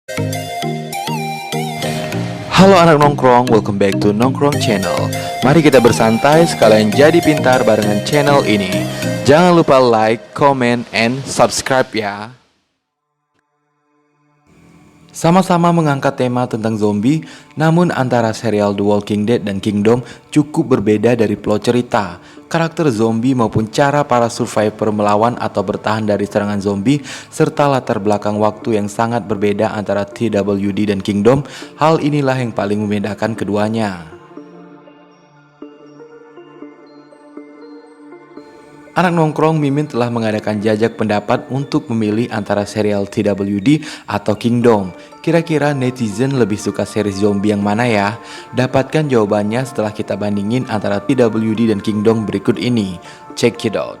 Halo anak nongkrong, welcome back to Nongkrong Channel. Mari kita bersantai sekalian jadi pintar barengan channel ini. Jangan lupa like, comment, and subscribe ya. Sama-sama mengangkat tema tentang zombie, namun antara serial The Walking Dead dan Kingdom cukup berbeda dari plot cerita. Karakter zombie maupun cara para survivor melawan atau bertahan dari serangan zombie, serta latar belakang waktu yang sangat berbeda antara TWD dan Kingdom, hal inilah yang paling membedakan keduanya. Anak nongkrong, Mimin telah mengadakan jajak pendapat untuk memilih antara serial TWD atau Kingdom. Kira-kira netizen lebih suka series zombie yang mana ya? Dapatkan jawabannya setelah kita bandingin antara TWD dan Kingdom berikut ini. Check it out.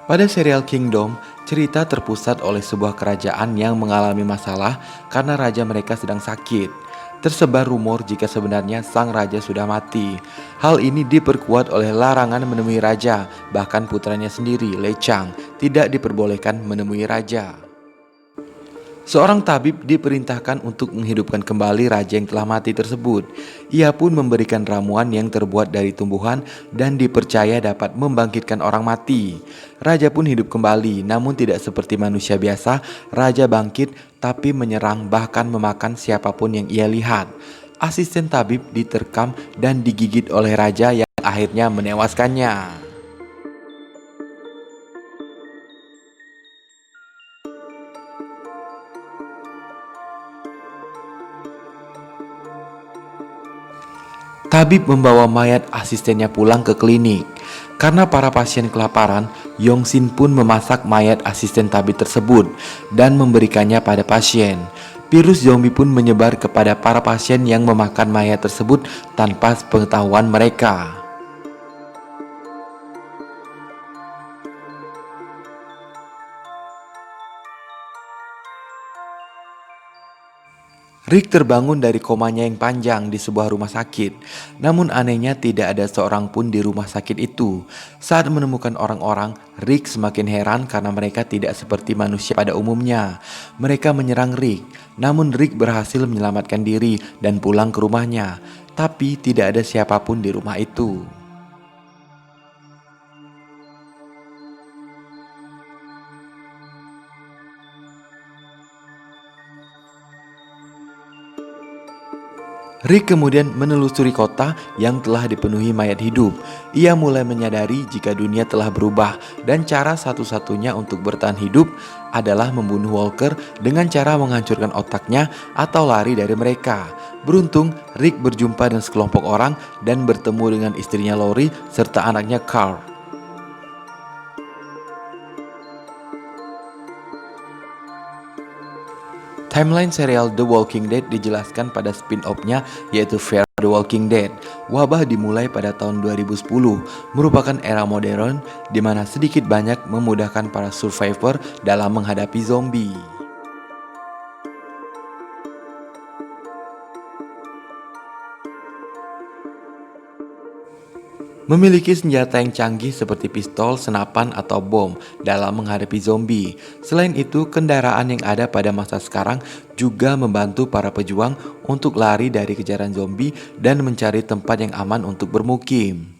Pada serial Kingdom, cerita terpusat oleh sebuah kerajaan yang mengalami masalah karena raja mereka sedang sakit. Tersebar rumor jika sebenarnya sang raja sudah mati. Hal ini diperkuat oleh larangan menemui raja, bahkan putranya sendiri, Lei Chang, tidak diperbolehkan menemui raja. Seorang tabib diperintahkan untuk menghidupkan kembali raja yang telah mati tersebut. Ia pun memberikan ramuan yang terbuat dari tumbuhan dan dipercaya dapat membangkitkan orang mati. Raja pun hidup kembali, namun tidak seperti manusia biasa. Raja bangkit tapi menyerang bahkan memakan siapapun yang ia lihat. Asisten tabib diterkam dan digigit oleh raja yang akhirnya menewaskannya. Tabib membawa mayat asistennya pulang ke klinik. Karena para pasien kelaparan, Yongsin pun memasak mayat asisten tabib tersebut dan memberikannya pada pasien. Virus zombie pun menyebar kepada para pasien yang memakan mayat tersebut tanpa pengetahuan mereka. Rick terbangun dari komanya yang panjang di sebuah rumah sakit. Namun anehnya tidak ada seorang pun di rumah sakit itu. Saat menemukan orang-orang, Rick semakin heran karena mereka tidak seperti manusia pada umumnya. Mereka menyerang Rick, namun Rick berhasil menyelamatkan diri dan pulang ke rumahnya. Tapi tidak ada siapapun di rumah itu. Rick kemudian menelusuri kota yang telah dipenuhi mayat hidup. Ia mulai menyadari jika dunia telah berubah dan cara satu-satunya untuk bertahan hidup adalah membunuh Walker dengan cara menghancurkan otaknya atau lari dari mereka. Beruntung, Rick berjumpa dengan sekelompok orang dan bertemu dengan istrinya Lori serta anaknya Carl. Timeline serial The Walking Dead dijelaskan pada spin-off-nya yaitu Fear the Walking Dead. Wabah dimulai pada tahun 2010, merupakan era modern di mana sedikit banyak memudahkan para survivor dalam menghadapi zombie. Memiliki senjata yang canggih seperti pistol, senapan, atau bom dalam menghadapi zombie. Selain itu, kendaraan yang ada pada masa sekarang juga membantu para pejuang untuk lari dari kejaran zombie dan mencari tempat yang aman untuk bermukim.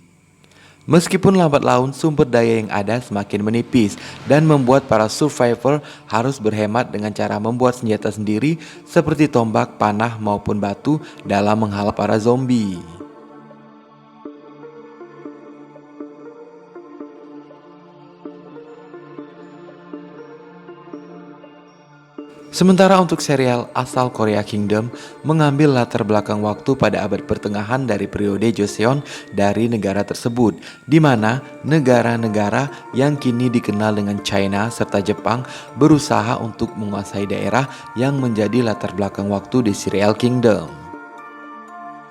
Meskipun lambat laun, sumber daya yang ada semakin menipis dan membuat para survivor harus berhemat dengan cara membuat senjata sendiri seperti tombak, panah, maupun batu dalam menghalau para zombie. Sementara untuk serial asal Korea Kingdom mengambil latar belakang waktu pada abad pertengahan dari periode Joseon dari negara tersebut, di mana negara-negara yang kini dikenal dengan China serta Jepang berusaha untuk menguasai daerah yang menjadi latar belakang waktu di serial Kingdom.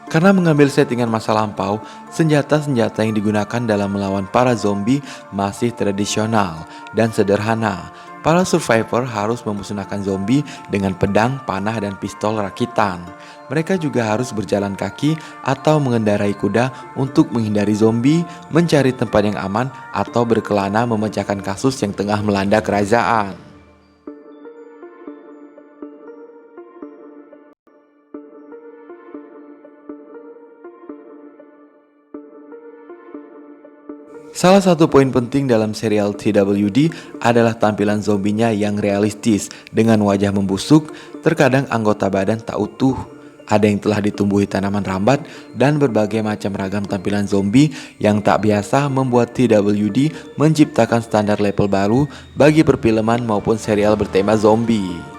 Karena mengambil settingan masa lampau, senjata-senjata yang digunakan dalam melawan para zombie masih tradisional dan sederhana. Para survivor harus memusnahkan zombie dengan pedang, panah, dan pistol rakitan. Mereka juga harus berjalan kaki atau mengendarai kuda untuk menghindari zombie, mencari tempat yang aman, atau berkelana memecahkan kasus yang tengah melanda kerajaan. Salah satu poin penting dalam serial TWD adalah tampilan zombinya yang realistis dengan wajah membusuk, terkadang anggota badan tak utuh. Ada yang telah ditumbuhi tanaman rambat dan berbagai macam ragam tampilan zombie yang tak biasa membuat TWD menciptakan standar level baru bagi perfilman maupun serial bertema zombie.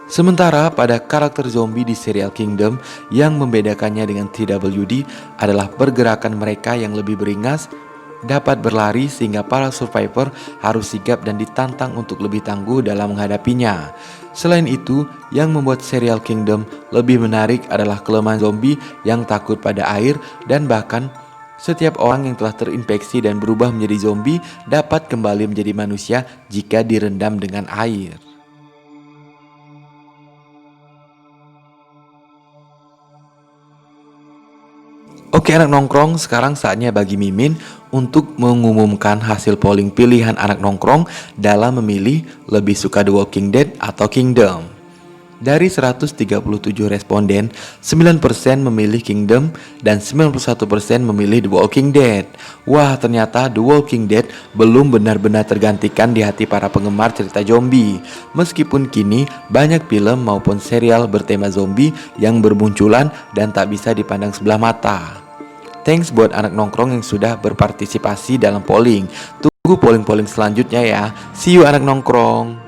Sementara pada karakter zombie di serial Kingdom, yang membedakannya dengan TWD adalah pergerakan mereka yang lebih beringas, dapat berlari sehingga para survivor harus sigap dan ditantang untuk lebih tangguh dalam menghadapinya. Selain itu, yang membuat serial Kingdom lebih menarik adalah kelemahan zombie yang takut pada air, dan bahkan setiap orang yang telah terinfeksi dan berubah menjadi zombie dapat kembali menjadi manusia jika direndam dengan air. Oke anak nongkrong, sekarang saatnya bagi Mimin untuk mengumumkan hasil polling pilihan anak nongkrong dalam memilih lebih suka The Walking Dead atau Kingdom. Dari 137 responden, 9% memilih Kingdom dan 91% memilih The Walking Dead. Wah, ternyata The Walking Dead belum benar-benar tergantikan di hati para penggemar cerita zombie. Meskipun kini banyak film maupun serial bertema zombie yang bermunculan dan tak bisa dipandang sebelah mata. Thanks buat anak nongkrong yang sudah berpartisipasi dalam polling. Tunggu polling-polling selanjutnya ya. See you anak nongkrong.